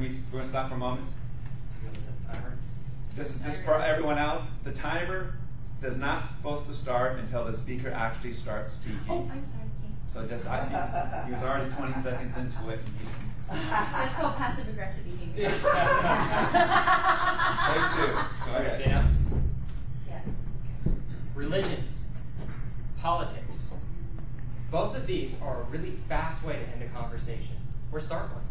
going to stop for a moment? This is just for everyone else. The timer is not supposed to start until the speaker actually starts speaking. Oh, I'm sorry. So just, he was already 20 seconds into it. That's called passive-aggressive behavior. Take two. Go ahead. Yeah. Yeah. Religions, politics. Both of these are a really fast way to end a conversation, or start one.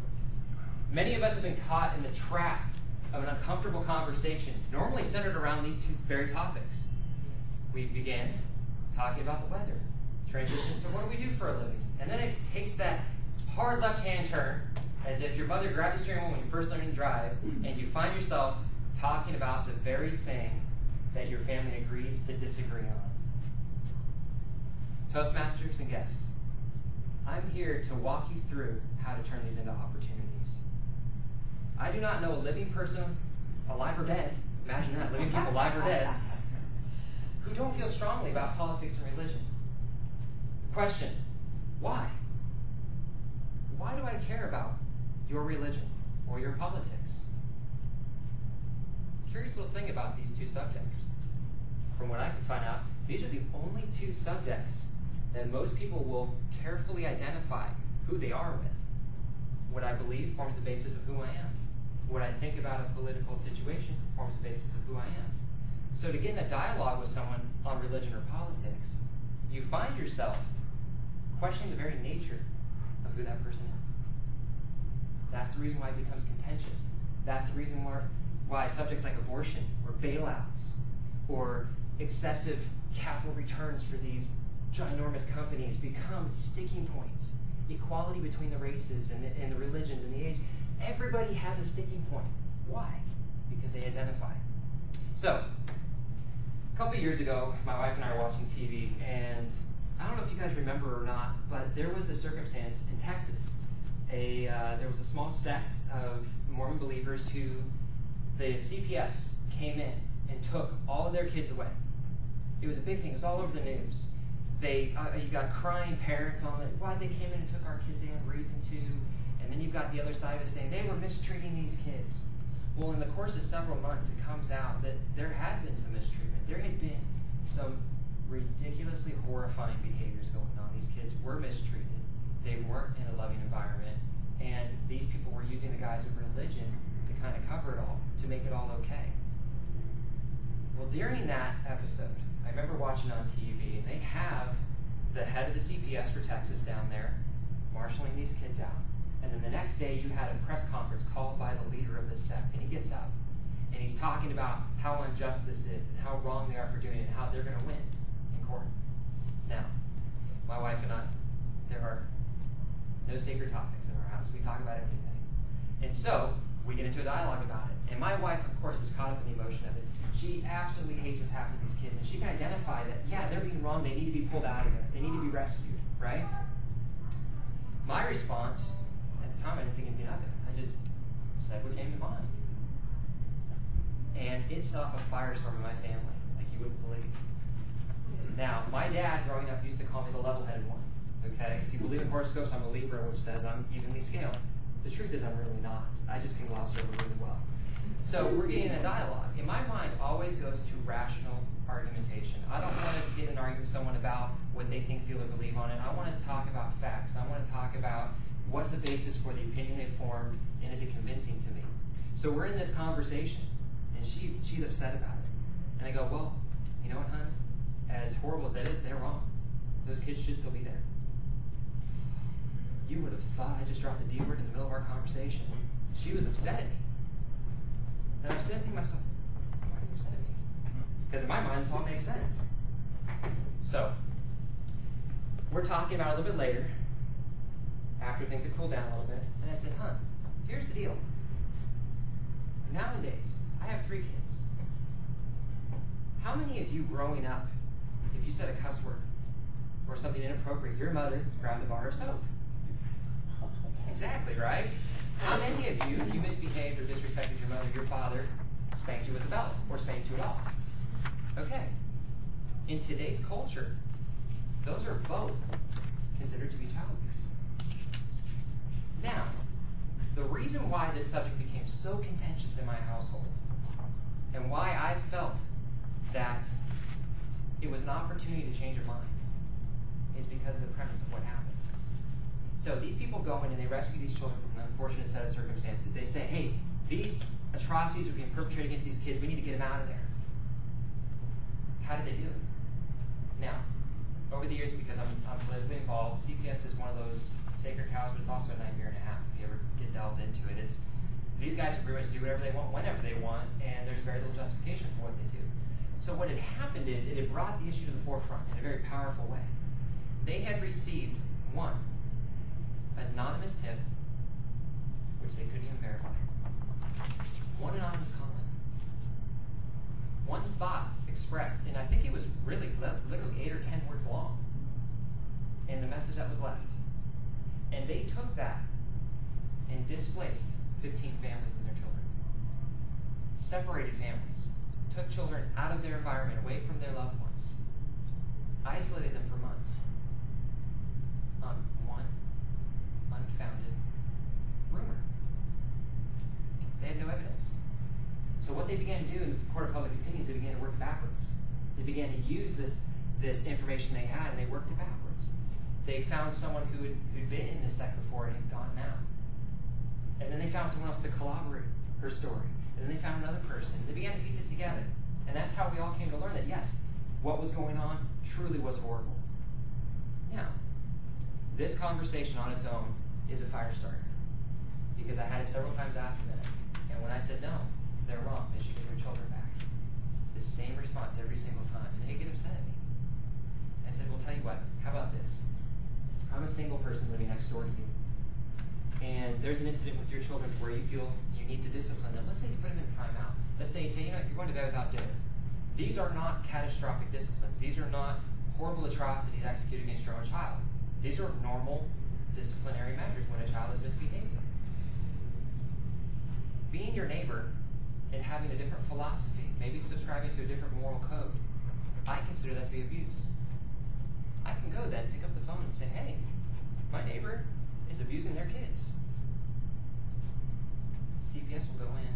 Many of us have been caught in the trap of an uncomfortable conversation, normally centered around these two very topics. We began talking about the weather, transition to what do we do for a living, and then it takes that hard left-hand turn, as if your mother grabbed the steering wheel when you first learned to drive, and you find yourself talking about the very thing that your family agrees to disagree on. Toastmasters and guests, I'm here to walk you through how to turn these into opportunities. I do not know a living person, alive or dead, imagine that, living people alive or dead, who don't feel strongly about politics and religion. The question, why? Why do I care about your religion or your politics? Curious little thing about these two subjects. From what I can find out, these are the only two subjects that most people will carefully identify who they are with. What I believe forms the basis of who I am. What I think about a political situation forms the basis of who I am. So to get in a dialogue with someone on religion or politics, you find yourself questioning the very nature of who that person is. That's the reason why it becomes contentious. That's the reason why subjects like abortion or bailouts or excessive capital returns for these ginormous companies become sticking points. Equality between the races and the religions and the age. Everybody has a sticking point. Why? Because they identify. So, a couple years ago, my wife and I were watching TV, and I don't know if you guys remember or not, but there was a circumstance in Texas. There was a small sect of Mormon believers who the CPS came in and took all of their kids away. It was a big thing. It was all over the news. You got crying parents on why they came in and took our kids, they had reason to. And then you've got the other side of it saying they were mistreating these kids. Well, in the course of several months, it comes out that there had been some mistreatment. There had been some ridiculously horrifying behaviors going on. These kids were mistreated. They weren't in a loving environment. And these people were using the guise of religion to kind of cover it all, to make it all okay. Well, during that episode, I remember watching on TV, and they have the head of the CPS for Texas down there marshaling these kids out. And then the next day, you had a press conference called by the leader of this sect, and he gets up, and he's talking about how unjust this is, and how wrong they are for doing it, and how they're going to win in court. Now, my wife and I, there are no sacred topics in our house. We talk about everything. And so, we get into a dialogue about it. And my wife, of course, is caught up in the emotion of it. She absolutely hates what's happening to these kids. And she can identify that, yeah, they're being wrong. They need to be pulled out of there. They need to be rescued, right? My response, at the time, I didn't think anything of it. I just said what came to mind. And it set off a firestorm in my family, like you wouldn't believe. Now, my dad, growing up, used to call me the level-headed one. Okay? If you believe in horoscopes, I'm a Libra, which says I'm evenly scaled. The truth is I'm really not. I just can gloss over really well. So we're getting in a dialogue. And my mind always goes to rational argumentation. I don't want to get in an argument with someone about what they think, feel, or believe on it. I want to talk about facts. I want to talk about what's the basis for the opinion they formed, and is it convincing to me? So we're in this conversation, and she's upset about it. And I go, well, you know what, hon? As horrible as that is, they're wrong. Those kids should still be there. You would have thought I just dropped the D word in the middle of our conversation. She was upset at me. And I'm thinking to myself, why are you upset at me? Because in my mind, this all makes sense. So, we're talking about it a little bit later, after things have cooled down a little bit, and I said, hon, here's the deal. Nowadays, I have 3 kids. How many of you growing up, if you said a cuss word or something inappropriate, your mother grabbed the bar of soap? Exactly, right? How many of you, if you misbehaved or disrespected your mother, your father spanked you with a belt or spanked you at all? Okay. In today's culture, those are both considered to be child abuse. Now, The reason why this subject became so contentious in my household, and why I felt that it was an opportunity to change your mind, is because of the premise of what happened. So these people go in and they rescue these children from an unfortunate set of circumstances. They say, hey, these atrocities are being perpetrated against these kids. We need to get them out of there. How did they do it? Now, over the years, because I'm politically involved, CPS is one of those sacred cows, but it's also a nightmare and a half if you ever get delved into it. These guys can pretty much do whatever they want, whenever they want, and there's very little justification for what they do. So what had happened is it had brought the issue to the forefront in a very powerful way. They had received one anonymous tip, which they couldn't even verify, one anonymous comment, one thought expressed, and I think it was really literally 8 or 10 words long, and the message that was left. And they took that and displaced 15 families and their children. Separated families. Took children out of their environment, away from their loved ones. Isolated them for months. On one unfounded rumor. They had no evidence. So what they began to do in the court of public opinions, they began to work backwards. They began to use this information they had, and they worked it backwards. They found someone who'd been in this sect before and had gotten out. And then they found someone else to corroborate her story. And then they found another person. They began to piece it together. And that's how we all came to learn that, yes, what was going on truly was horrible. Now, this conversation on its own is a fire starter. Because I had it several times after that. And when I said, no, they're wrong, they should get their children back, the same response every single time. And they get upset at me. I said, well, tell you what, how about this? I'm a single person living next door to you. And there's an incident with your children where you feel you need to discipline them. Let's say you put them in timeout. Let's say you say, you know, you're going to bed without dinner. These are not catastrophic disciplines. These are not horrible atrocities executed against your own child. These are normal disciplinary measures when a child is misbehaving. Being your neighbor and having a different philosophy, maybe subscribing to a different moral code, I consider that to be abuse. I can go then, pick up the phone and say, hey, my neighbor is abusing their kids. CPS will go in,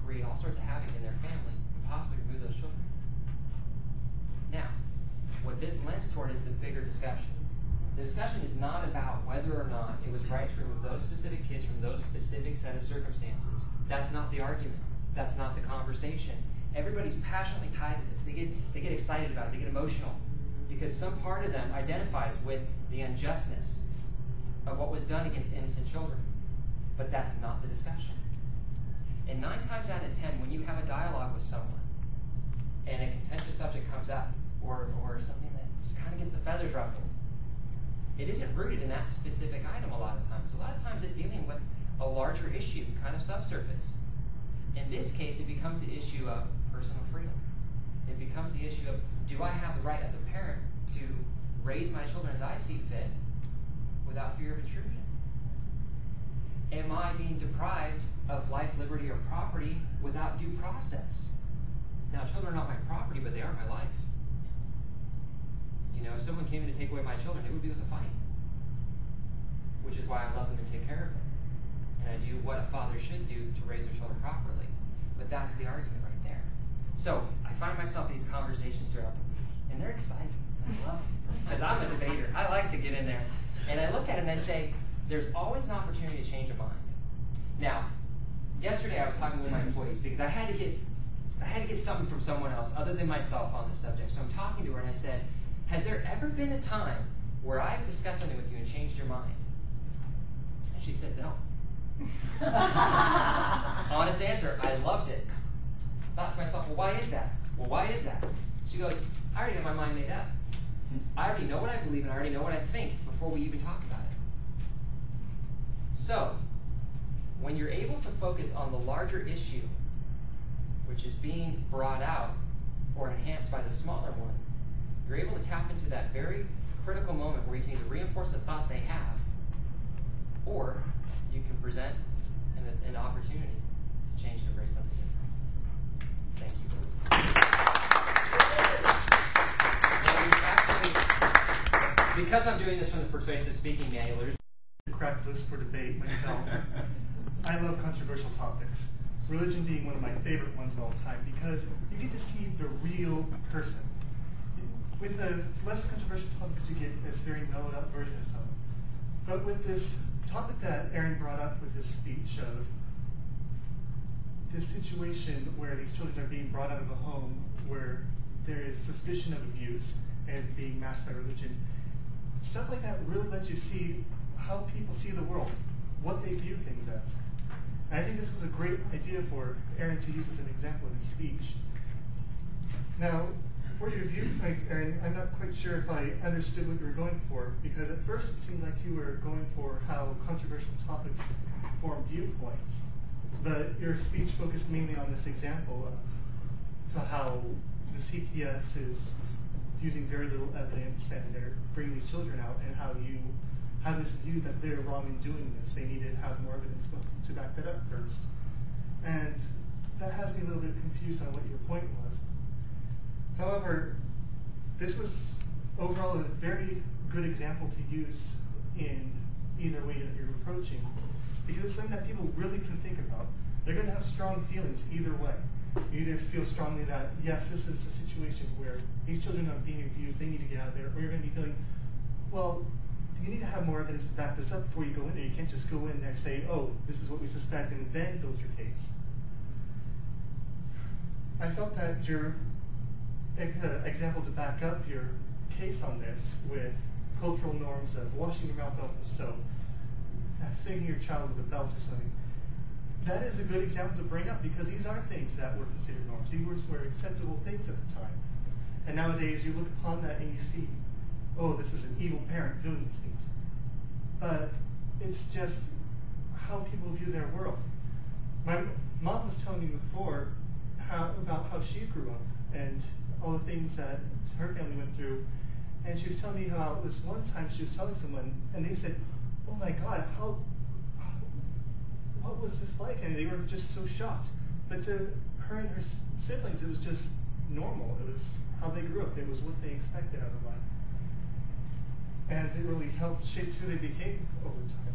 create all sorts of havoc in their family, and possibly remove those children. Now, what this lends toward is the bigger discussion. The discussion is not about whether or not it was right to remove those specific kids from those specific set of circumstances. That's not the argument. That's not the conversation. Everybody's passionately tied to this. They get excited about it. They get emotional because some part of them identifies with the unjustness of what was done against innocent children. But that's not the discussion. And 9 times out of 10, when you have a dialogue with someone and a contentious subject comes up or something that just kind of gets the feathers ruffled, it isn't rooted in that specific item a lot of times. A lot of times it's dealing with a larger issue, kind of subsurface. In this case, it becomes the issue of personal freedom. It becomes the issue of, do I have the right as a parent to raise my children as I see fit without fear of intrusion? Am I being deprived of life, liberty, or property without due process? Now, children are not my property, but they are my life. You know, if someone came in to take away my children, it would be with a fight. Which is why I love them and take care of them. And I do what a father should do to raise their children properly. But that's the argument right there. So, I find myself in these conversations throughout the week, and they're exciting. And I love them. Because I'm a debater. I like to get in there. And I look at it and I say, there's always an opportunity to change a mind. Now, yesterday I was talking with my employees because I had to get something from someone else other than myself on this subject. So I'm talking to her and I said, has there ever been a time where I've discussed something with you and changed your mind? And she said, no. Honest answer, I loved it. Thought to myself, well, why is that? Well, why is that? She goes, I already have my mind made up. I already know what I believe and I already know what I think before we even talk about it. So, when you're able to focus on the larger issue, which is being brought out or enhanced by the smaller one, you're able to tap into that very critical moment where you can either reinforce the thought they have, or you can present an opportunity to change and embrace something different. Thank you. Actually, because I'm doing this from the persuasive speaking manual, there's crack list for debate myself. I love controversial topics, religion being one of my favorite ones of all time, because you get to see the real person. With the less controversial topics, you get this very mellowed out version of someone. But with this topic that Aaron brought up with his speech of this situation where these children are being brought out of a home where there is suspicion of abuse and being masked by religion, stuff like that really lets you see how people see the world, what they view things as. And I think this was a great idea for Aaron to use as an example in his speech. Now, for your viewpoint, Aaron, I'm not quite sure if I understood what you were going for, because at first it seemed like you were going for how controversial topics form viewpoints. But your speech focused mainly on this example of how the CPS is using very little evidence and they're bringing these children out, and how you have this view that they're wrong in doing this. They need to have more evidence to back that up first. And that has me a little bit confused on what your point was. However, this was overall a very good example to use in either way that you're approaching, because it's something that people really can think about. They're going to have strong feelings either way. You either feel strongly that, yes, this is a situation where these children are being abused, they need to get out of there, or you're going to be feeling, well, you need to have more evidence to back this up before you go in there. You can't just go in there and say, oh, this is what we suspect, and then build your case. I felt that your example to back up your case on this with cultural norms of washing your mouth off with soap, spanking your child with a belt or something, that is a good example to bring up, because these are things that were considered norms. These were acceptable things at the time. And nowadays you look upon that and you see, oh, this is an evil parent doing these things. But it's just how people view their world. My mom was telling me before about how she grew up and all the things that her family went through. And she was telling me how this one time she was telling someone, and they said, oh my God, what was this like? And they were just so shocked. But to her and her siblings, it was just normal. It was how they grew up. It was what they expected out of life. And it really helped shape who they became over time.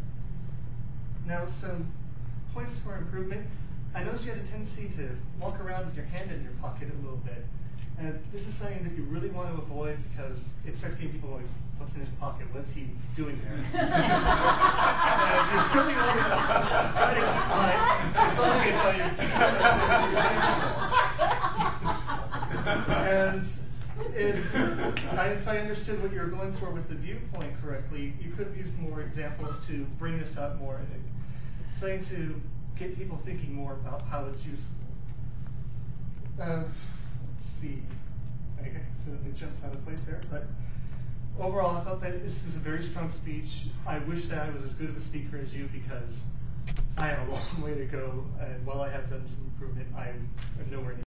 Now, some points for improvement. I noticed you had a tendency to walk around with your hand in your pocket a little bit. And this is something that you really want to avoid, because it starts getting people going, what's in his pocket? What's he doing there? And it's really only trying to keep focus on your And if I understood what you were going for with the viewpoint correctly, you could have used more examples to bring this up more, and something to get people thinking more about how it's useful. Let's see. I accidentally jumped out of place there, but overall, I felt that this was a very strong speech. I wish that I was as good of a speaker as you, because I have a long way to go, and while I have done some improvement, I'm nowhere near